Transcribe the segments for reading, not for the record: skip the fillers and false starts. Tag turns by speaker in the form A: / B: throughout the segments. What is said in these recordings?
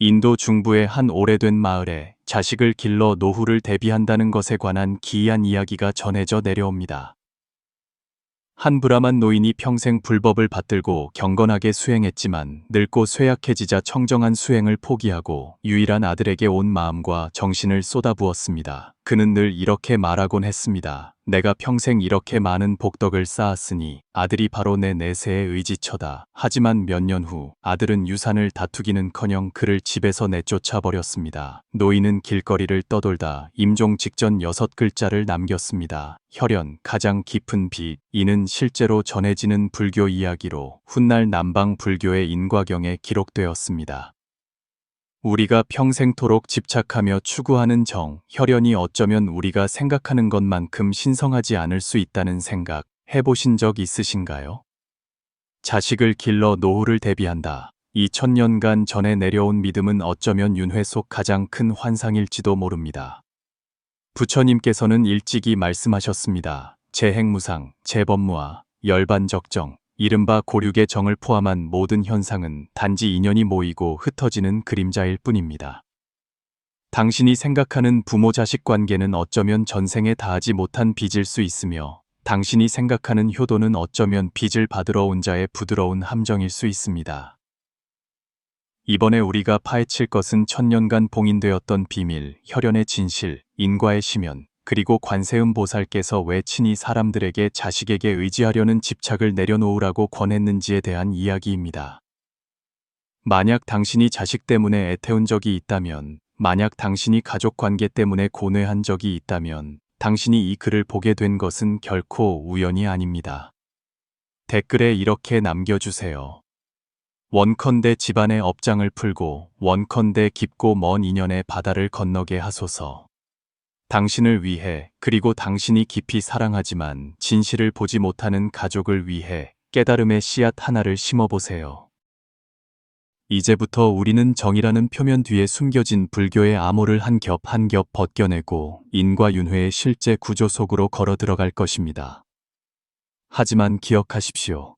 A: 인도 중부의 한 오래된 마을에 자식을 길러 노후를 대비한다는 것에 관한 기이한 이야기가 전해져 내려옵니다. 한 브라만 노인이 평생 불법을 받들고 경건하게 수행했지만 늙고 쇠약해지자 청정한 수행을 포기하고 유일한 아들에게 온 마음과 정신을 쏟아부었습니다. 그는 늘 이렇게 말하곤 했습니다. 내가 평생 이렇게 많은 복덕을 쌓았으니 아들이 바로 내 내세의 의지처다. 하지만 몇 년 후 아들은 유산을 다투기는커녕 그를 집에서 내쫓아 버렸습니다. 노인은 길거리를 떠돌다 임종 직전 6글자를 남겼습니다. 혈연, 가장 깊은 빛. 이는 실제로 전해지는 불교 이야기로 훗날 남방 불교의 인과경에 기록되었습니다. 우리가 평생토록 집착하며 추구하는 정, 혈연이 어쩌면 우리가 생각하는 것만큼 신성하지 않을 수 있다는 생각 해보신 적 있으신가요? 자식을 길러 노후를 대비한다. 2000년간 전해 내려온 믿음은 어쩌면 윤회 속 가장 큰 환상일지도 모릅니다. 부처님께서는 일찍이 말씀하셨습니다. 재행무상, 재법무화, 열반적정, 이른바 고륙의 정을 포함한 모든 현상은 단지 인연이 모이고 흩어지는 그림자일 뿐입니다. 당신이 생각하는 부모-자식 관계는 어쩌면 전생에 다하지 못한 빚일 수 있으며 당신이 생각하는 효도는 어쩌면 빚을 받으러 온 자의 부드러운 함정일 수 있습니다. 이번에 우리가 파헤칠 것은 천년간 봉인되었던 비밀, 혈연의 진실, 인과의 심연, 그리고 관세음 보살께서 왜 친히 사람들에게 자식에게 의지하려는 집착을 내려놓으라고 권했는지에 대한 이야기입니다. 만약 당신이 자식 때문에 애태운 적이 있다면, 만약 당신이 가족 관계 때문에 고뇌한 적이 있다면, 당신이 이 글을 보게 된 것은 결코 우연이 아닙니다. 댓글에 이렇게 남겨주세요. 원컨대 집안의 업장을 풀고 원컨대 깊고 먼 인연의 바다를 건너게 하소서. 당신을 위해 그리고 당신이 깊이 사랑하지만 진실을 보지 못하는 가족을 위해 깨달음의 씨앗 하나를 심어보세요. 이제부터 우리는 정이라는 표면 뒤에 숨겨진 불교의 암호를 한 겹 한 겹 벗겨내고 인과 윤회의 실제 구조 속으로 걸어 들어갈 것입니다. 하지만 기억하십시오.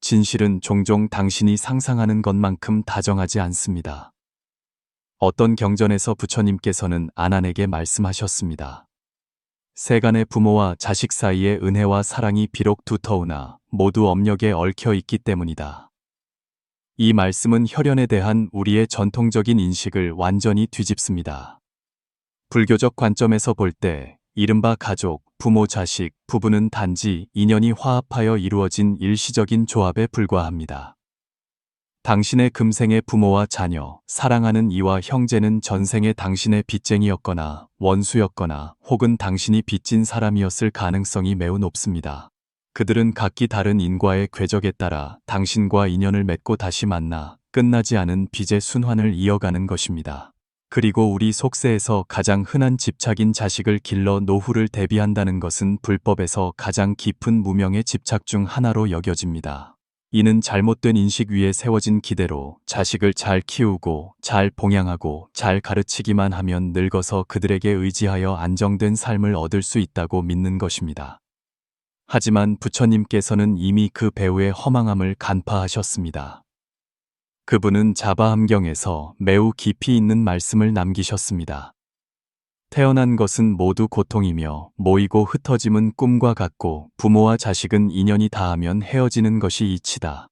A: 진실은 종종 당신이 상상하는 것만큼 다정하지 않습니다. 어떤 경전에서 부처님께서는 아난에게 말씀하셨습니다. 세간의 부모와 자식 사이의 은혜와 사랑이 비록 두터우나 모두 업력에 얽혀 있기 때문이다. 이 말씀은 혈연에 대한 우리의 전통적인 인식을 완전히 뒤집습니다. 불교적 관점에서 볼 때 이른바 가족, 부모, 자식, 부부는 단지 인연이 화합하여 이루어진 일시적인 조합에 불과합니다. 당신의 금생의 부모와 자녀, 사랑하는 이와 형제는 전생에 당신의 빚쟁이였거나 원수였거나 혹은 당신이 빚진 사람이었을 가능성이 매우 높습니다. 그들은 각기 다른 인과의 궤적에 따라 당신과 인연을 맺고 다시 만나 끝나지 않은 빚의 순환을 이어가는 것입니다. 그리고 우리 속세에서 가장 흔한 집착인 자식을 길러 노후를 대비한다는 것은 불법에서 가장 깊은 무명의 집착 중 하나로 여겨집니다. 이는 잘못된 인식 위에 세워진 기대로 자식을 잘 키우고 잘 봉양하고 잘 가르치기만 하면 늙어서 그들에게 의지하여 안정된 삶을 얻을 수 있다고 믿는 것입니다. 하지만 부처님께서는 이미 그 배후의 허망함을 간파하셨습니다. 그분은 자바함경에서 매우 깊이 있는 말씀을 남기셨습니다. 태어난 것은 모두 고통이며 모이고 흩어짐은 꿈과 같고 부모와 자식은 인연이 닿으면 헤어지는 것이 이치다.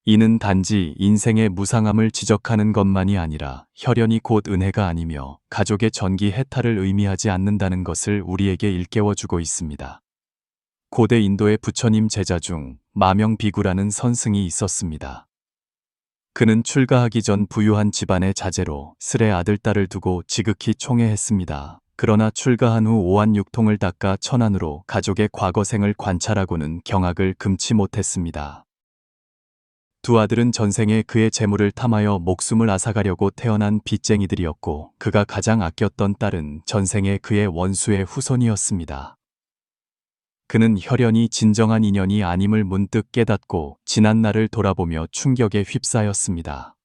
A: 이는 단지 인생의 무상함을 지적하는 것만이 아니라 혈연이 곧 은혜가 아니며 가족의 전기 해탈을 의미하지 않는다는 것을 우리에게 일깨워주고 있습니다. 고대 인도의 부처님 제자 중 마명비구라는 선승이 있었습니다. 그는 출가하기 전 부유한 집안의 자제로 슬의 아들딸을 두고 지극히 총애했습니다. 그러나 출가한 후 오한육통을 닦아 천안으로 가족의 과거생을 관찰하고는 경악을 금치 못했습니다. 두 아들은 전생에 그의 재물을 탐하여 목숨을 앗아가려고 태어난 빚쟁이들이었고 그가 가장 아꼈던 딸은 전생에 그의 원수의 후손이었습니다. 그는 혈연이 진정한 인연이 아님을 문득 깨닫고 지난 날을 돌아보며 충격에 휩싸였습니다.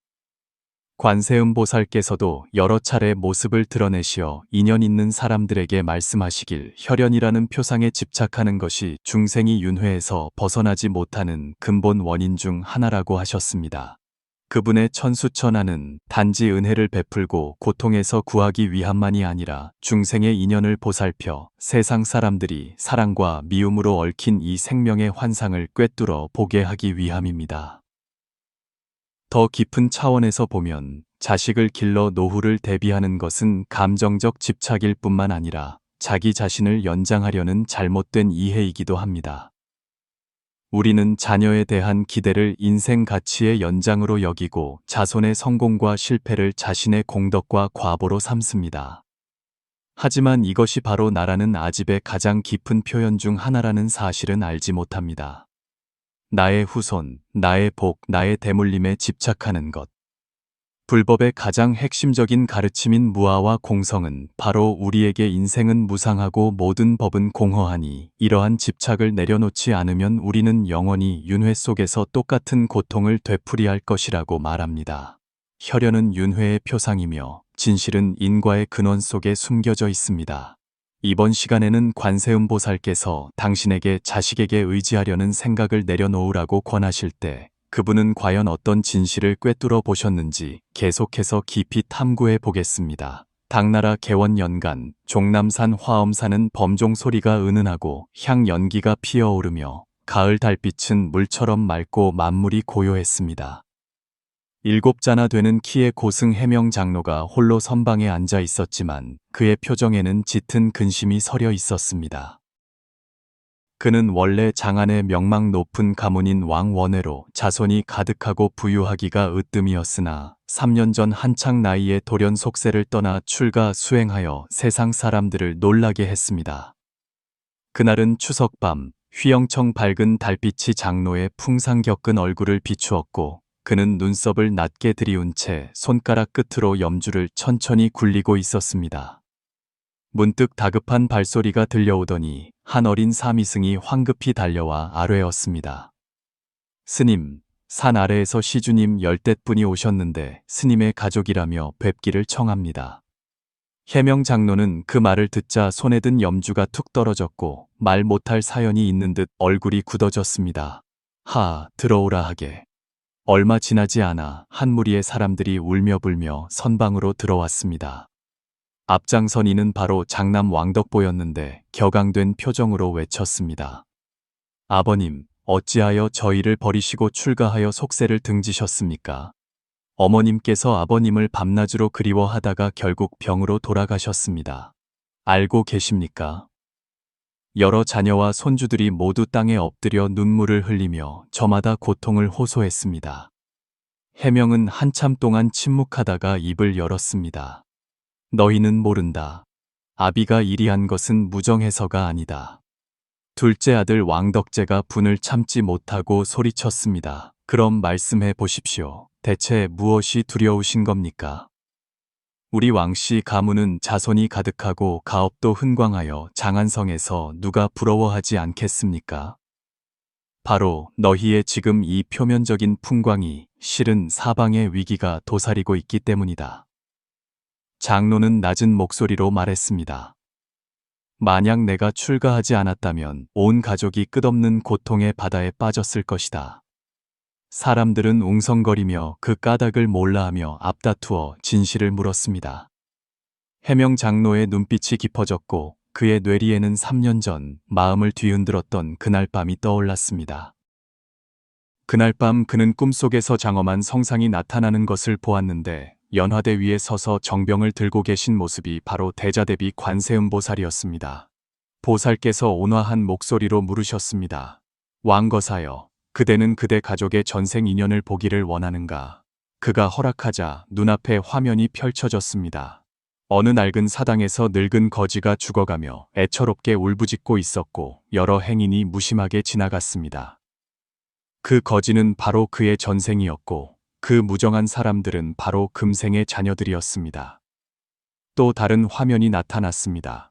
A: 관세음 보살께서도 여러 차례 모습을 드러내시어 인연 있는 사람들에게 말씀하시길 혈연이라는 표상에 집착하는 것이 중생이 윤회에서 벗어나지 못하는 근본 원인 중 하나라고 하셨습니다. 그분의 천수천하는 단지 은혜를 베풀고 고통에서 구하기 위함만이 아니라 중생의 인연을 보살펴 세상 사람들이 사랑과 미움으로 얽힌 이 생명의 환상을 꿰뚫어 보게 하기 위함입니다. 더 깊은 차원에서 보면 자식을 길러 노후를 대비하는 것은 감정적 집착일 뿐만 아니라 자기 자신을 연장하려는 잘못된 이해이기도 합니다. 우리는 자녀에 대한 기대를 인생 가치의 연장으로 여기고 자손의 성공과 실패를 자신의 공덕과 과보로 삼습니다. 하지만 이것이 바로 나라는 아집의 가장 깊은 표현 중 하나라는 사실은 알지 못합니다. 나의 후손, 나의 복, 나의 대물림에 집착하는 것. 불법의 가장 핵심적인 가르침인 무아와 공성은 바로 우리에게 인생은 무상하고 모든 법은 공허하니 이러한 집착을 내려놓지 않으면 우리는 영원히 윤회 속에서 똑같은 고통을 되풀이할 것이라고 말합니다. 혈연은 윤회의 표상이며 진실은 인과의 근원 속에 숨겨져 있습니다. 이번 시간에는 관세음보살께서 당신에게 자식에게 의지하려는 생각을 내려놓으라고 권하실 때 그분은 과연 어떤 진실을 꿰뚫어 보셨는지 계속해서 깊이 탐구해 보겠습니다. 당나라 개원연간 종남산 화엄산은 범종 소리가 은은하고 향 연기가 피어오르며 가을 달빛은 물처럼 맑고 만물이 고요했습니다. 7자나 되는 키의 고승 해명 장로가 홀로 선방에 앉아 있었지만 그의 표정에는 짙은 근심이 서려 있었습니다. 그는 원래 장안의 명망 높은 가문인 왕원외로 자손이 가득하고 부유하기가 으뜸이었으나 3년 전 한창 나이에 돌연 속세를 떠나 출가 수행하여 세상 사람들을 놀라게 했습니다. 그날은 추석밤 휘영청 밝은 달빛이 장로의 풍상 겪은 얼굴을 비추었고 그는 눈썹을 낮게 들이운 채 손가락 끝으로 염주를 천천히 굴리고 있었습니다. 문득 다급한 발소리가 들려오더니 한 어린 사미승이 황급히 달려와 아뢰었습니다. 스님, 산 아래에서 시주님 열댓분이 오셨는데 스님의 가족이라며 뵙기를 청합니다. 해명 장로는 그 말을 듣자 손에 든 염주가 툭 떨어졌고 말 못할 사연이 있는 듯 얼굴이 굳어졌습니다. 하, 들어오라 하게. 얼마 지나지 않아 한 무리의 사람들이 울며불며 선방으로 들어왔습니다. 앞장선 이는 바로 장남 왕덕보였는데 격앙된 표정으로 외쳤습니다. 아버님, 어찌하여 저희를 버리시고 출가하여 속세를 등지셨습니까? 어머님께서 아버님을 밤낮으로 그리워하다가 결국 병으로 돌아가셨습니다. 알고 계십니까? 여러 자녀와 손주들이 모두 땅에 엎드려 눈물을 흘리며 저마다 고통을 호소했습니다. 해명은 한참 동안 침묵하다가 입을 열었습니다. 너희는 모른다. 아비가 이리한 것은 무정해서가 아니다. 둘째 아들 왕덕제가 분을 참지 못하고 소리쳤습니다. 그럼 말씀해 보십시오. 대체 무엇이 두려우신 겁니까? 우리 왕씨 가문은 자손이 가득하고 가업도 흥광하여 장안성에서 누가 부러워하지 않겠습니까? 바로 너희의 지금 이 표면적인 풍광이 실은 사방의 위기가 도사리고 있기 때문이다. 장로는 낮은 목소리로 말했습니다. 만약 내가 출가하지 않았다면 온 가족이 끝없는 고통의 바다에 빠졌을 것이다. 사람들은 웅성거리며 그 까닭을 몰라하며 앞다투어 진실을 물었습니다. 해명 장로의 눈빛이 깊어졌고 그의 뇌리에는 3년 전 마음을 뒤흔들었던 그날 밤이 떠올랐습니다. 그날 밤 그는 꿈속에서 장엄한 성상이 나타나는 것을 보았는데 연화대 위에 서서 정병을 들고 계신 모습이 바로 대자대비 관세음보살이었습니다. 보살께서 온화한 목소리로 물으셨습니다. 왕거사여, 그대는 그대 가족의 전생 인연을 보기를 원하는가? 그가 허락하자 눈앞에 화면이 펼쳐졌습니다. 어느 낡은 사당에서 늙은 거지가 죽어가며 애처롭게 울부짖고 있었고 여러 행인이 무심하게 지나갔습니다. 그 거지는 바로 그의 전생이었고 그 무정한 사람들은 바로 금생의 자녀들이었습니다. 또 다른 화면이 나타났습니다.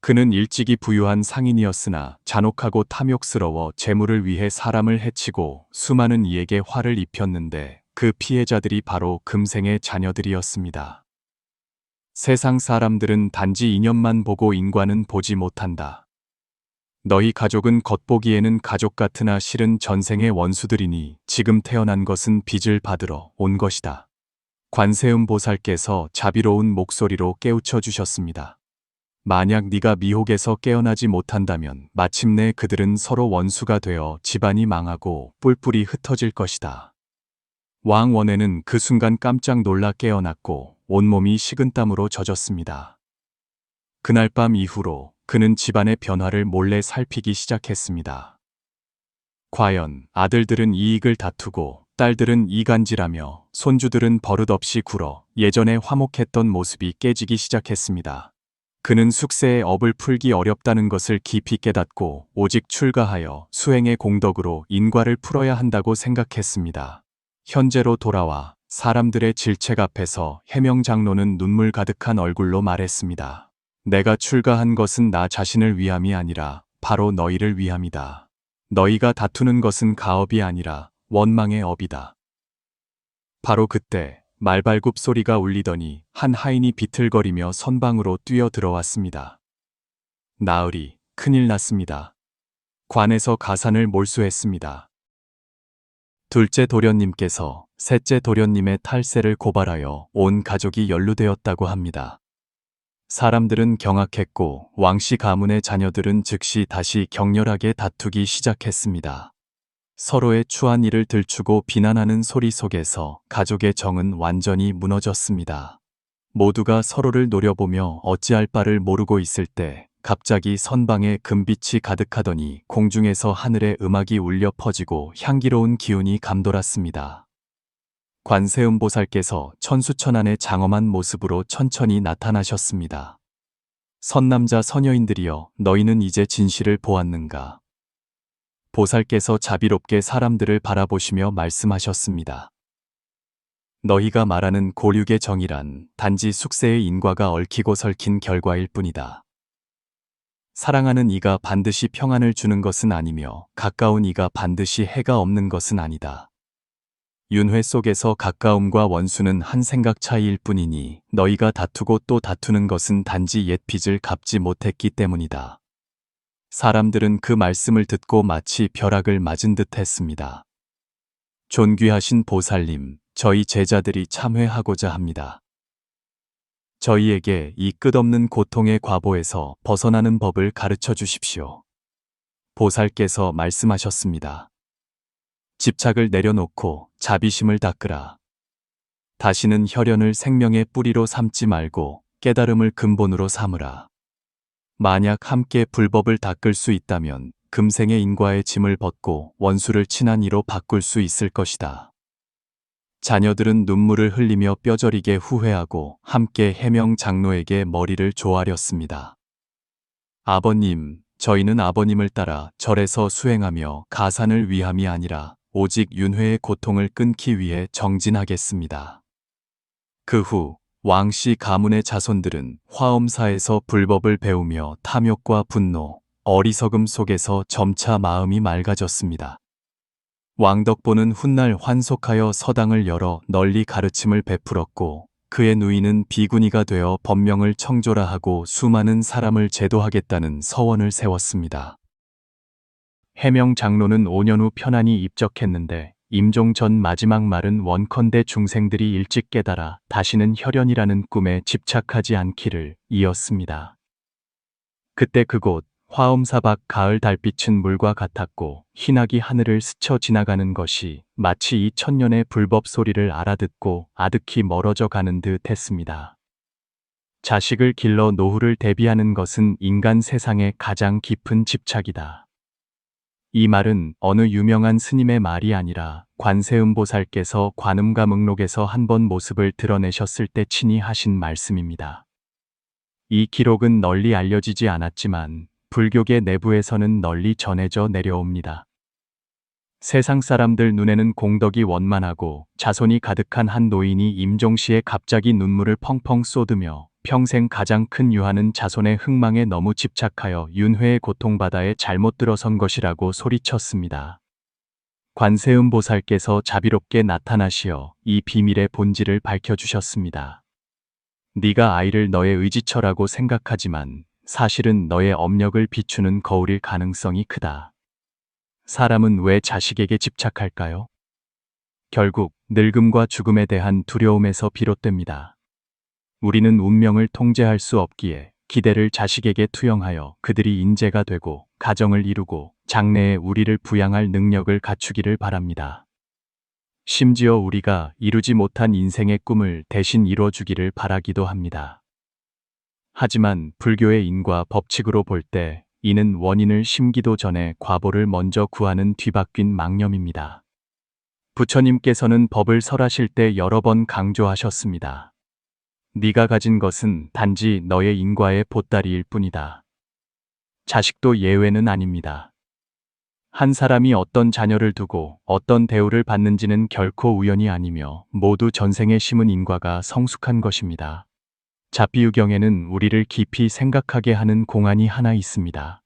A: 그는 일찍이 부유한 상인이었으나 잔혹하고 탐욕스러워 재물을 위해 사람을 해치고 수많은 이에게 화를 입혔는데 그 피해자들이 바로 금생의 자녀들이었습니다. 세상 사람들은 단지 인연만 보고 인과는 보지 못한다. 너희 가족은 겉보기에는 가족 같으나 실은 전생의 원수들이니 지금 태어난 것은 빚을 받으러 온 것이다. 관세음 보살께서 자비로운 목소리로 깨우쳐 주셨습니다. 만약 네가 미혹에서 깨어나지 못한다면 마침내 그들은 서로 원수가 되어 집안이 망하고 뿔뿔이 흩어질 것이다. 왕원에는 그 순간 깜짝 놀라 깨어났고 온몸이 식은땀으로 젖었습니다. 그날 밤 이후로 그는 집안의 변화를 몰래 살피기 시작했습니다. 과연 아들들은 이익을 다투고 딸들은 이간질하며 손주들은 버릇없이 굴어 예전에 화목했던 모습이 깨지기 시작했습니다. 그는 숙세의 업을 풀기 어렵다는 것을 깊이 깨닫고 오직 출가하여 수행의 공덕으로 인과를 풀어야 한다고 생각했습니다. 현재로 돌아와 사람들의 질책 앞에서 해명 장로는 눈물 가득한 얼굴로 말했습니다. 내가 출가한 것은 나 자신을 위함이 아니라 바로 너희를 위함이다. 너희가 다투는 것은 가업이 아니라 원망의 업이다. 바로 그때 말발굽 소리가 울리더니 한 하인이 비틀거리며 선방으로 뛰어 들어왔습니다. 나으리, 큰일 났습니다. 관에서 가산을 몰수했습니다. 둘째 도련님께서 셋째 도련님의 탈세를 고발하여 온 가족이 연루되었다고 합니다. 사람들은 경악했고 왕씨 가문의 자녀들은 즉시 다시 격렬하게 다투기 시작했습니다. 서로의 추한 일을 들추고 비난하는 소리 속에서 가족의 정은 완전히 무너졌습니다. 모두가 서로를 노려보며 어찌할 바를 모르고 있을 때 갑자기 선방에 금빛이 가득하더니 공중에서 하늘에 음악이 울려 퍼지고 향기로운 기운이 감돌았습니다. 관세음보살께서 천수천안의 장엄한 모습으로 천천히 나타나셨습니다. 선남자 선여인들이여, 너희는 이제 진실을 보았는가? 보살께서 자비롭게 사람들을 바라보시며 말씀하셨습니다. 너희가 말하는 고륙의 정이란 단지 숙세의 인과가 얽히고 설킨 결과일 뿐이다. 사랑하는 이가 반드시 평안을 주는 것은 아니며 가까운 이가 반드시 해가 없는 것은 아니다. 윤회 속에서 가까움과 원수는 한 생각 차이일 뿐이니 너희가 다투고 또 다투는 것은 단지 옛 빚을 갚지 못했기 때문이다. 사람들은 그 말씀을 듣고 마치 벼락을 맞은 듯 했습니다. 존귀하신 보살님, 저희 제자들이 참회하고자 합니다. 저희에게 이 끝없는 고통의 과보에서 벗어나는 법을 가르쳐 주십시오. 보살께서 말씀하셨습니다. 집착을 내려놓고 자비심을 닦으라. 다시는 혈연을 생명의 뿌리로 삼지 말고 깨달음을 근본으로 삼으라. 만약 함께 불법을 닦을 수 있다면 금생의 인과의 짐을 벗고 원수를 친한 이로 바꿀 수 있을 것이다. 자녀들은 눈물을 흘리며 뼈저리게 후회하고 함께 해명 장로에게 머리를 조아렸습니다. 아버님, 저희는 아버님을 따라 절에서 수행하며 가산을 위함이 아니라 오직 윤회의 고통을 끊기 위해 정진하겠습니다. 그 후 왕씨 가문의 자손들은 화엄사에서 불법을 배우며 탐욕과 분노, 어리석음 속에서 점차 마음이 맑아졌습니다. 왕덕보는 훗날 환속하여 서당을 열어 널리 가르침을 베풀었고 그의 누이는 비구니가 되어 법명을 청조라하고 수많은 사람을 제도하겠다는 서원을 세웠습니다. 해명 장로는 5년 후 편안히 입적했는데 임종 전 마지막 말은 원컨대 중생들이 일찍 깨달아 다시는 혈연이라는 꿈에 집착하지 않기를 이었습니다. 그때 그곳 화엄사 밖 가을 달빛은 물과 같았고 희낙이 하늘을 스쳐 지나가는 것이 마치 이 천년의 불법 소리를 알아듣고 아득히 멀어져 가는 듯 했습니다. 자식을 길러 노후를 대비하는 것은 인간 세상의 가장 깊은 집착이다. 이 말은 어느 유명한 스님의 말이 아니라 관세음보살께서 관음가목록에서 한 번 모습을 드러내셨을 때 친히 하신 말씀입니다. 이 기록은 널리 알려지지 않았지만 불교계 내부에서는 널리 전해져 내려옵니다. 세상 사람들 눈에는 공덕이 원만하고 자손이 가득한 한 노인이 임종시에 갑자기 눈물을 펑펑 쏟으며 평생 가장 큰 유한은 자손의 흥망에 너무 집착하여 윤회의 고통바다에 잘못 들어선 것이라고 소리쳤습니다. 관세음보살께서 자비롭게 나타나시어 이 비밀의 본질을 밝혀주셨습니다. 네가 아이를 너의 의지처라고 생각하지만 사실은 너의 업력을 비추는 거울일 가능성이 크다. 사람은 왜 자식에게 집착할까요? 결국 늙음과 죽음에 대한 두려움에서 비롯됩니다. 우리는 운명을 통제할 수 없기에 기대를 자식에게 투영하여 그들이 인재가 되고 가정을 이루고 장래에 우리를 부양할 능력을 갖추기를 바랍니다. 심지어 우리가 이루지 못한 인생의 꿈을 대신 이뤄주기를 바라기도 합니다. 하지만 불교의 인과 법칙으로 볼 때 이는 원인을 심기도 전에 과보를 먼저 구하는 뒤바뀐 망념입니다. 부처님께서는 법을 설하실 때 여러 번 강조하셨습니다. 네가 가진 것은 단지 너의 인과의 보따리일 뿐이다. 자식도 예외는 아닙니다. 한 사람이 어떤 자녀를 두고 어떤 대우를 받는지는 결코 우연이 아니며 모두 전생에 심은 인과가 성숙한 것입니다. 잡비유경에는 우리를 깊이 생각하게 하는 공안이 하나 있습니다.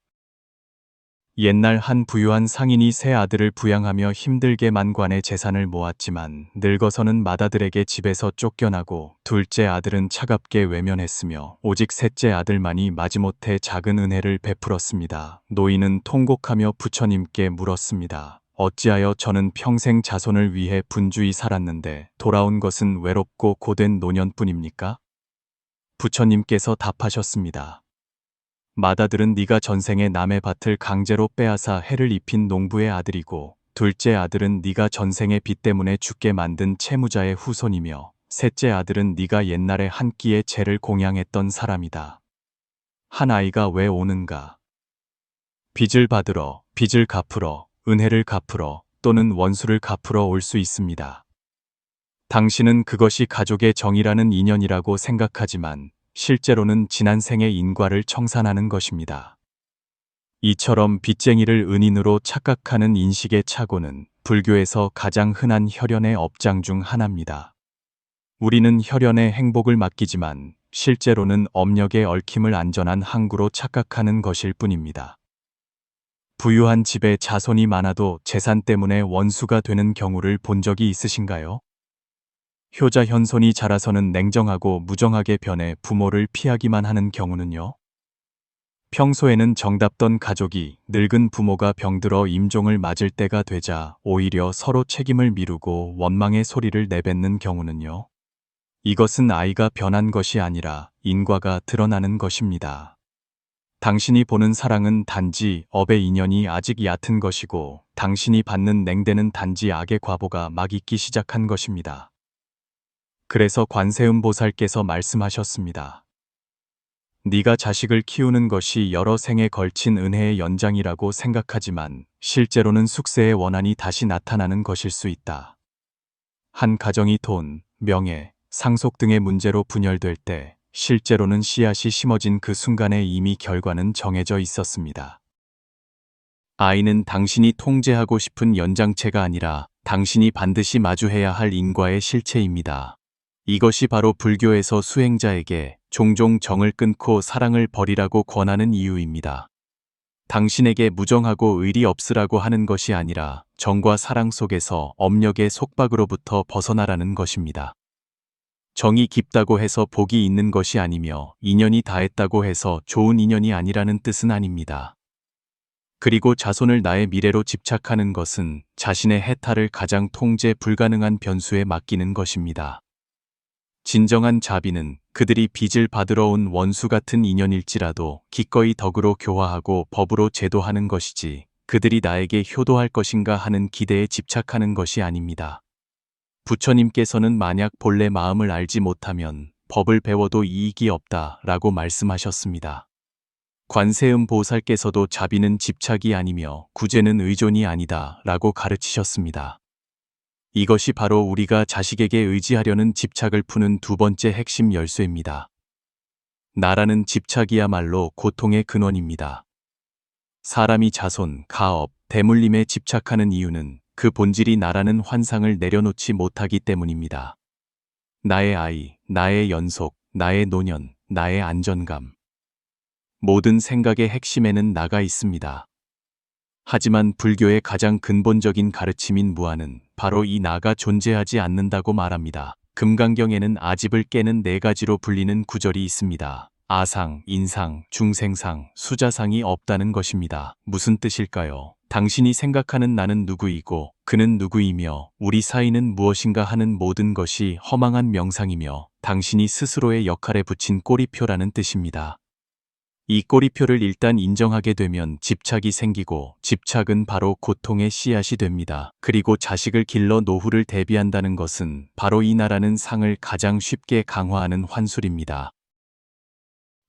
A: 옛날 한 부유한 상인이 세 아들을 부양하며 힘들게 만관의 재산을 모았지만 늙어서는 맏아들에게 집에서 쫓겨나고 둘째 아들은 차갑게 외면했으며 오직 셋째 아들만이 마지못해 작은 은혜를 베풀었습니다. 노인은 통곡하며 부처님께 물었습니다. 어찌하여 저는 평생 자손을 위해 분주히 살았는데 돌아온 것은 외롭고 고된 노년뿐입니까? 부처님께서 답하셨습니다. 맏아들은 네가 전생에 남의 밭을 강제로 빼앗아 해를 입힌 농부의 아들이고 둘째 아들은 네가 전생의 빚 때문에 죽게 만든 채무자의 후손이며 셋째 아들은 네가 옛날에 한 끼의 재를 공양했던 사람이다. 한 아이가 왜 오는가? 빚을 받으러, 빚을 갚으러, 은혜를 갚으러 또는 원수를 갚으러 올 수 있습니다. 당신은 그것이 가족의 정이라는 인연이라고 생각하지만 실제로는 지난 생의 인과를 청산하는 것입니다. 이처럼 빚쟁이를 은인으로 착각하는 인식의 착오는 불교에서 가장 흔한 혈연의 업장 중 하나입니다. 우리는 혈연의 행복을 맡기지만 실제로는 업력의 얽힘을 안전한 항구로 착각하는 것일 뿐입니다. 부유한 집에 자손이 많아도 재산 때문에 원수가 되는 경우를 본 적이 있으신가요? 효자 현손이 자라서는 냉정하고 무정하게 변해 부모를 피하기만 하는 경우는요? 평소에는 정답던 가족이 늙은 부모가 병들어 임종을 맞을 때가 되자 오히려 서로 책임을 미루고 원망의 소리를 내뱉는 경우는요? 이것은 아이가 변한 것이 아니라 인과가 드러나는 것입니다. 당신이 보는 사랑은 단지 업의 인연이 아직 얕은 것이고 당신이 받는 냉대는 단지 악의 과보가 막 있기 시작한 것입니다. 그래서 관세음 보살께서 말씀하셨습니다. 네가 자식을 키우는 것이 여러 생에 걸친 은혜의 연장이라고 생각하지만 실제로는 숙세의 원한이 다시 나타나는 것일 수 있다. 한 가정이 돈, 명예, 상속 등의 문제로 분열될 때 실제로는 씨앗이 심어진 그 순간에 이미 결과는 정해져 있었습니다. 아이는 당신이 통제하고 싶은 연장체가 아니라 당신이 반드시 마주해야 할 인과의 실체입니다. 이것이 바로 불교에서 수행자에게 종종 정을 끊고 사랑을 버리라고 권하는 이유입니다. 당신에게 무정하고 의리 없으라고 하는 것이 아니라 정과 사랑 속에서 업력의 속박으로부터 벗어나라는 것입니다. 정이 깊다고 해서 복이 있는 것이 아니며 인연이 다했다고 해서 좋은 인연이 아니라는 뜻은 아닙니다. 그리고 자손을 나의 미래로 집착하는 것은 자신의 해탈을 가장 통제 불가능한 변수에 맡기는 것입니다. 진정한 자비는 그들이 빚을 받으러 온 원수 같은 인연일지라도 기꺼이 덕으로 교화하고 법으로 제도하는 것이지 그들이 나에게 효도할 것인가 하는 기대에 집착하는 것이 아닙니다. 부처님께서는 만약 본래 마음을 알지 못하면 법을 배워도 이익이 없다 라고 말씀하셨습니다. 관세음 보살께서도 자비는 집착이 아니며 구제는 의존이 아니다 라고 가르치셨습니다. 이것이 바로 우리가 자식에게 의지하려는 집착을 푸는 두 번째 핵심 열쇠입니다. 나라는 집착이야말로 고통의 근원입니다. 사람이 자손, 가업, 대물림에 집착하는 이유는 그 본질이 나라는 환상을 내려놓지 못하기 때문입니다. 나의 아이, 나의 연속, 나의 노년, 나의 안전감. 모든 생각의 핵심에는 나가 있습니다. 하지만 불교의 가장 근본적인 가르침인 무아는 바로 이 나가 존재하지 않는다고 말합니다. 금강경에는 아집을 깨는 네 가지로 불리는 구절이 있습니다. 아상, 인상, 중생상, 수자상이 없다는 것입니다. 무슨 뜻일까요? 당신이 생각하는 나는 누구이고 그는 누구이며 우리 사이는 무엇인가 하는 모든 것이 허망한 명상이며 당신이 스스로의 역할에 붙인 꼬리표라는 뜻입니다. 이 꼬리표를 일단 인정하게 되면 집착이 생기고 집착은 바로 고통의 씨앗이 됩니다. 그리고 자식을 길러 노후를 대비한다는 것은 바로 이 나라는 상을 가장 쉽게 강화하는 환술입니다.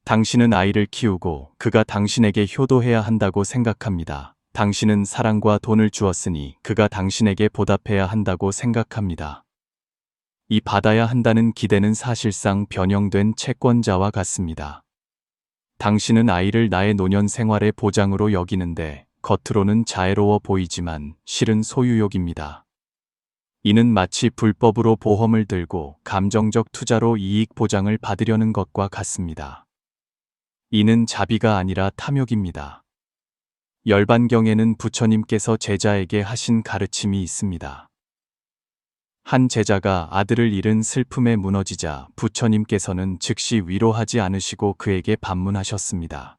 A: 당신은 아이를 키우고 그가 당신에게 효도해야 한다고 생각합니다. 당신은 사랑과 돈을 주었으니 그가 당신에게 보답해야 한다고 생각합니다. 이 받아야 한다는 기대는 사실상 변형된 채권자와 같습니다. 당신은 아이를 나의 노년 생활의 보장으로 여기는데 겉으로는 자애로워 보이지만 실은 소유욕입니다. 이는 마치 불법으로 보험을 들고 감정적 투자로 이익 보장을 받으려는 것과 같습니다. 이는 자비가 아니라 탐욕입니다. 열반경에는 부처님께서 제자에게 하신 가르침이 있습니다. 한 제자가 아들을 잃은 슬픔에 무너지자 부처님께서는 즉시 위로하지 않으시고 그에게 반문하셨습니다.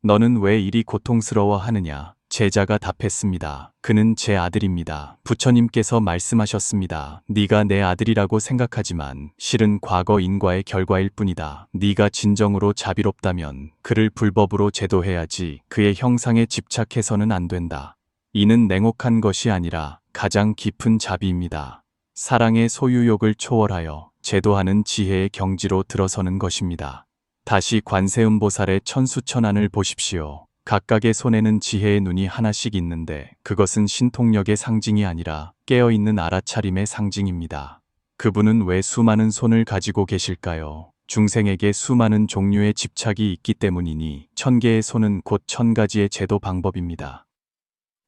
A: 너는 왜 이리 고통스러워 하느냐? 제자가 답했습니다. 그는 제 아들입니다. 부처님께서 말씀하셨습니다. 네가 내 아들이라고 생각하지만 실은 과거 인과의 결과일 뿐이다. 네가 진정으로 자비롭다면 그를 불법으로 제도해야지 그의 형상에 집착해서는 안 된다. 이는 냉혹한 것이 아니라 가장 깊은 자비입니다. 사랑의 소유욕을 초월하여 제도하는 지혜의 경지로 들어서는 것입니다. 다시 관세음보살의 천수천안을 보십시오. 각각의 손에는 지혜의 눈이 하나씩 있는데 그것은 신통력의 상징이 아니라 깨어있는 알아차림의 상징입니다. 그분은 왜 수많은 손을 가지고 계실까요? 중생에게 수많은 종류의 집착이 있기 때문이니 1000개의 손은 곧 1000가지의 제도 방법입니다.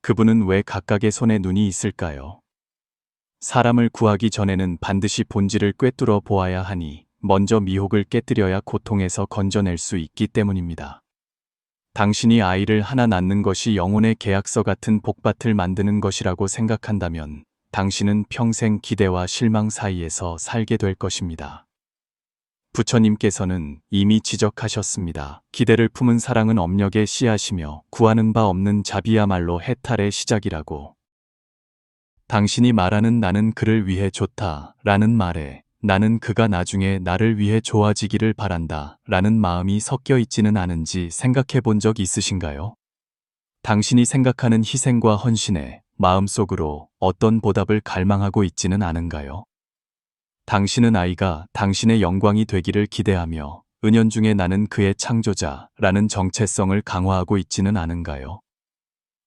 A: 그분은 왜 각각의 손에 눈이 있을까요? 사람을 구하기 전에는 반드시 본질을 꿰뚫어 보아야 하니 먼저 미혹을 깨뜨려야 고통에서 건져낼 수 있기 때문입니다. 당신이 아이를 하나 낳는 것이 영혼의 계약서 같은 복밭을 만드는 것이라고 생각한다면 당신은 평생 기대와 실망 사이에서 살게 될 것입니다. 부처님께서는 이미 지적하셨습니다. 기대를 품은 사랑은 업력의 씨앗이며 구하는 바 없는 자비야말로 해탈의 시작이라고. 당신이 말하는 나는 그를 위해 좋다 라는 말에 나는 그가 나중에 나를 위해 좋아지기를 바란다 라는 마음이 섞여 있지는 않은지 생각해 본 적 있으신가요? 당신이 생각하는 희생과 헌신에 마음속으로 어떤 보답을 갈망하고 있지는 않은가요? 당신은 아이가 당신의 영광이 되기를 기대하며 은연중에 나는 그의 창조자라는 정체성을 강화하고 있지는 않은가요?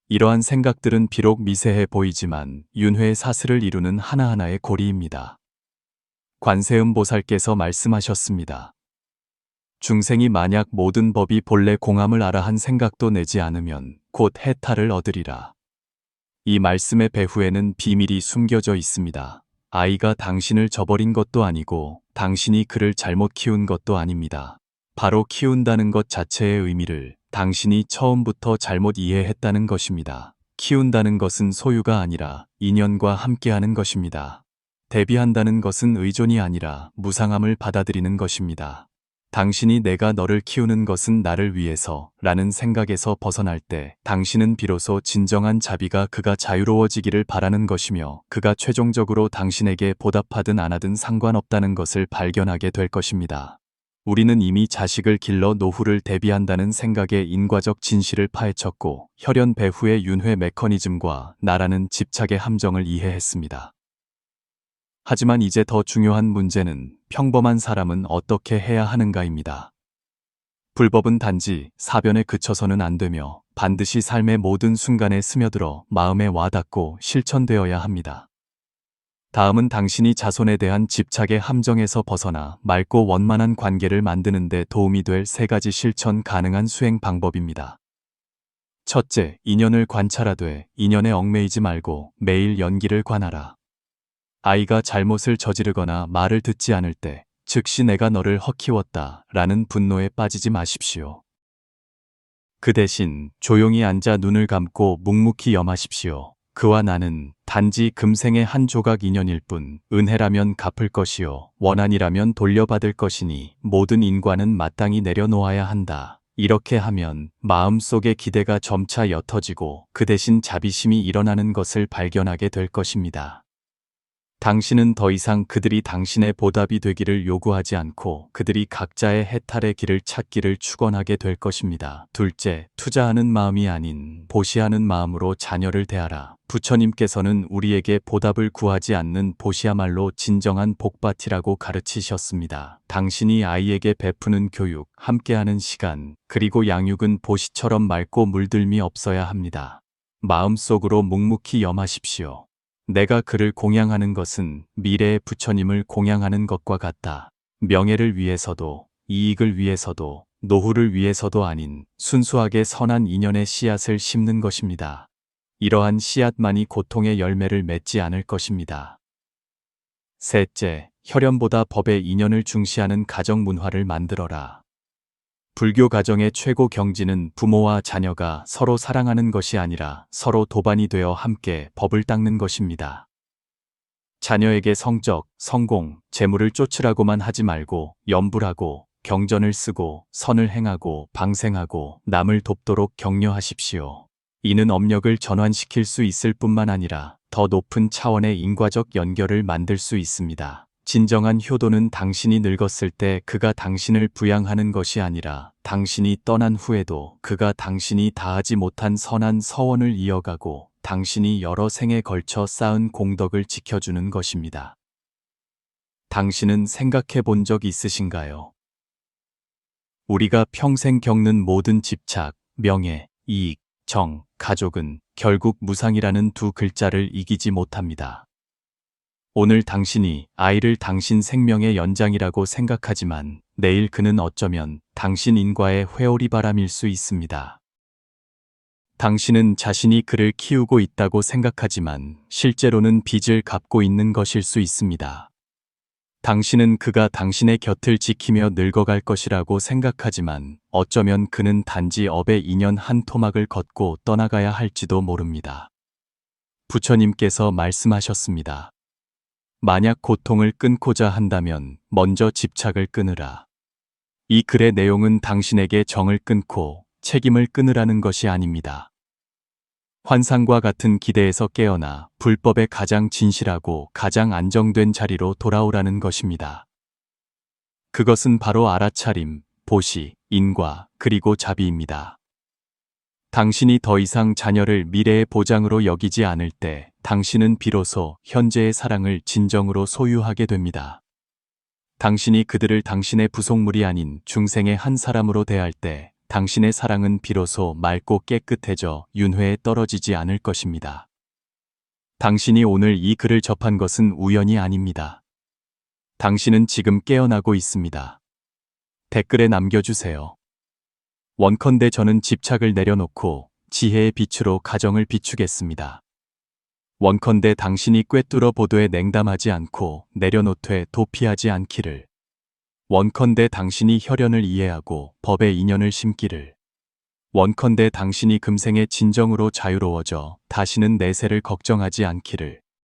A: 이러한 생각들은 비록 미세해 보이지만 윤회의 사슬을 이루는 하나하나의 고리입니다. 관세음보살께서 말씀하셨습니다. 중생이 만약 모든 법이 본래 공함을 알아 한 생각도 내지 않으면 곧 해탈을 얻으리라. 이 말씀의 배후에는 비밀이 숨겨져 있습니다. 아이가 당신을 저버린 것도 아니고 당신이 그를 잘못 키운 것도 아닙니다. 바로 키운다는 것 자체의 의미를 당신이 처음부터 잘못 이해했다는 것입니다. 키운다는 것은 소유가 아니라 인연과 함께하는 것입니다. 대비한다는 것은 의존이 아니라 무상함을 받아들이는 것입니다. 당신이 내가 너를 키우는 것은 나를 위해서 라는 생각에서 벗어날 때 당신은 비로소 진정한 자비가 그가 자유로워지기를 바라는 것이며 그가 최종적으로 당신에게 보답하든 안 하든 상관없다는 것을 발견하게 될 것입니다. 우리는 이미 자식을 길러 노후를 대비한다는 생각의 인과적 진실을 파헤쳤고 혈연 배후의 윤회 메커니즘과 나라는 집착의 함정을 이해했습니다. 하지만 이제 더 중요한 문제는 평범한 사람은 어떻게 해야 하는가입니다. 불법은 단지 사변에 그쳐서는 안 되며 반드시 삶의 모든 순간에 스며들어 마음에 와닿고 실천되어야 합니다. 다음은 당신이 자손에 대한 집착의 함정에서 벗어나 맑고 원만한 관계를 만드는 데 도움이 될 3가지 실천 가능한 수행 방법입니다. 첫째, 인연을 관찰하되 인연에 얽매이지 말고 매일 연기를 관하라. 아이가 잘못을 저지르거나 말을 듣지 않을 때 즉시 내가 너를 헛키웠다 라는 분노에 빠지지 마십시오. 그 대신 조용히 앉아 눈을 감고 묵묵히 염하십시오. 그와 나는 단지 금생의 한 조각 인연일 뿐, 은혜라면 갚을 것이요 원한이라면 돌려받을 것이니 모든 인과는 마땅히 내려놓아야 한다. 이렇게 하면 마음속의 기대가 점차 옅어지고 그 대신 자비심이 일어나는 것을 발견하게 될 것입니다. 당신은 더 이상 그들이 당신의 보답이 되기를 요구하지 않고 그들이 각자의 해탈의 길을 찾기를 축원하게 될 것입니다. 둘째, 투자하는 마음이 아닌 보시하는 마음으로 자녀를 대하라. 부처님께서는 우리에게 보답을 구하지 않는 보시야말로 진정한 복받이라고 가르치셨습니다. 당신이 아이에게 베푸는 교육, 함께하는 시간, 그리고 양육은 보시처럼 맑고 물들미 없어야 합니다. 마음속으로 묵묵히 염하십시오. 내가 그를 공양하는 것은 미래의 부처님을 공양하는 것과 같다. 명예를 위해서도, 이익을 위해서도, 노후를 위해서도 아닌 순수하게 선한 인연의 씨앗을 심는 것입니다. 이러한 씨앗만이 고통의 열매를 맺지 않을 것입니다. 셋째, 혈연보다 법의 인연을 중시하는 가정 문화를 만들어라. 불교 가정의 최고 경지는 부모와 자녀가 서로 사랑하는 것이 아니라 서로 도반이 되어 함께 법을 닦는 것입니다. 자녀에게 성적, 성공, 재물을 쫓으라고만 하지 말고 염불하고 경전을 쓰고 선을 행하고 방생하고 남을 돕도록 격려하십시오. 이는 업력을 전환시킬 수 있을 뿐만 아니라 더 높은 차원의 인과적 연결을 만들 수 있습니다. 진정한 효도는 당신이 늙었을 때 그가 당신을 부양하는 것이 아니라 당신이 떠난 후에도 그가 당신이 다하지 못한 선한 서원을 이어가고 당신이 여러 생에 걸쳐 쌓은 공덕을 지켜주는 것입니다. 당신은 생각해 본 적 있으신가요? 우리가 평생 겪는 모든 집착, 명예, 이익, 정, 가족은 결국 무상이라는 두 글자를 이기지 못합니다. 오늘 당신이 아이를 당신 생명의 연장이라고 생각하지만 내일 그는 어쩌면 당신 인과의 회오리 바람일 수 있습니다. 당신은 자신이 그를 키우고 있다고 생각하지만 실제로는 빚을 갚고 있는 것일 수 있습니다. 당신은 그가 당신의 곁을 지키며 늙어갈 것이라고 생각하지만 어쩌면 그는 단지 업의 인연 한 토막을 걷고 떠나가야 할지도 모릅니다. 부처님께서 말씀하셨습니다. 만약 고통을 끊고자 한다면 먼저 집착을 끊으라. 이 글의 내용은 당신에게 정을 끊고 책임을 끊으라는 것이 아닙니다. 환상과 같은 기대에서 깨어나 불법의 가장 진실하고 가장 안정된 자리로 돌아오라는 것입니다. 그것은 바로 알아차림, 보시, 인과, 그리고 자비입니다. 당신이 더 이상 자녀를 미래의 보장으로 여기지 않을 때 당신은 비로소 현재의 사랑을 진정으로 소유하게 됩니다. 당신이 그들을 당신의 부속물이 아닌 중생의 한 사람으로 대할 때 당신의 사랑은 비로소 맑고 깨끗해져 윤회에 떨어지지 않을 것입니다. 당신이 오늘 이 글을 접한 것은 우연이 아닙니다. 당신은 지금 깨어나고 있습니다. 댓글에 남겨주세요. 원컨대 저는 집착을 내려놓고 지혜의 빛으로 가정을 비추겠습니다. 원컨대 당신이 꿰뚫어 보도에 냉담하지 않고 내려놓되 도피하지 않기를. 원컨대 당신이 혈연을 이해하고 법의 인연을 심기를. 원컨대 당신이 금생에 진정으로 자유로워져 다시는 내세를 걱정하지 않기를.